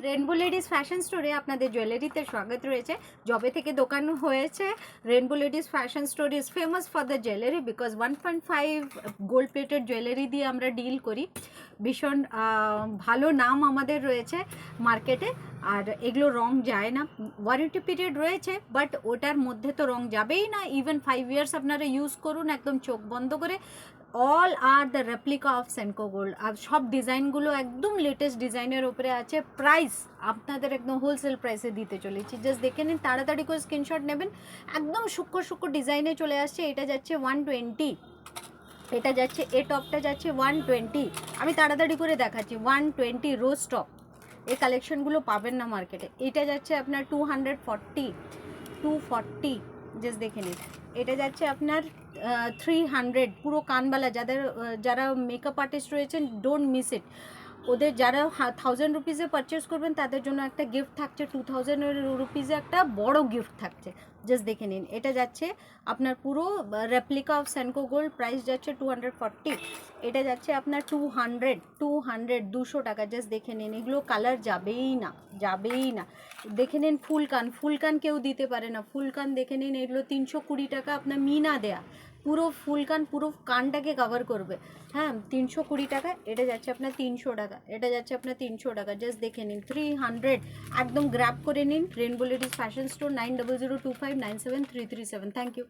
Rainbow Ladies fashion স্টোরে আপনাদের জুয়েলারিতে স্বাগত রয়েছে। যবে থেকে দোকান হয়েছে, rainbow Ladies Fashion store is famous for the jewellery because 1.5 gold plated jewellery দিয়ে আমরা ডিল করি। ভীষণ ভালো নাম আমাদের রয়েছে মার্কেটে, আর এগুলো রং যায় না। ওয়ারেন্টি পিরিয়ড রয়েছে, বাট ওটার মধ্যে তো রং যাবেই না। ইভেন 5 ইয়ার্স আপনারা ইউজ করুন একদম চোখ বন্ধ করে। All are the replica of Senco Gold. আর সব ডিজাইনগুলো একদম লেটেস্ট ডিজাইনের উপরে আছে। প্রাইস আপনাদের একদম হোলসেল প্রাইসে দিতে চলেছি, জাস্ট দেখে নিন, তাড়াতাড়ি করে স্ক্রিনশট নেবেন। একদম সূক্ষ্ম সূক্ষ্ম ডিজাইনে চলে আসছে। এটা যাচ্ছে 120, এটা যাচ্ছে, এ টপটা যাচ্ছে 120। আমি তাড়াতাড়ি করে দেখাচ্ছি। 120 রোজ টপ, এই কালেকশনগুলো পাবেন না মার্কেটে। এটা যাচ্ছে আপনার 240, জাস্ট দেখে নিন। এটা যাচ্ছে আপনার 300, পুরো কানবালা। যারা মেকআপ আর্টিস্ট রয়েছেন, ডোন্ট মিস ইট। ওদের যারা 1000 রুপিসে পারচেস করবেন তাদের জন্য একটা গিফট থাকছে, 2000 রুপিসে একটা বড় গিফট থাকছে, জাস্ট দেখে নিন। এটা যাচ্ছে আপনার পুরো replica of Senco gold, price যাচ্ছে 240। এটা যাচ্ছে আপনার 200 টাকা, জাস্ট দেখে নিন। এগুলো কালার যাবেই না, যাবেই না। দেখে নিন ফুলকান কেউ দিতে পারে না। ফুলকান দেখে নিন, এগুলো 320 টাকা, আপনার মিনা দেয়া পুরো ফুলকান, পুরো কানটাকে কভার করবে। হ্যাঁ, 320 টাকা। এটা যাচ্ছে আপনার 300 টাকা, এটা যাচ্ছে আপনার 300 টাকা, জাস্ট দেখে নিন। 300, একদম গ্র্যাব করে নিন। Rainbow Ladies Fashion Store, 9002597337। Thank you.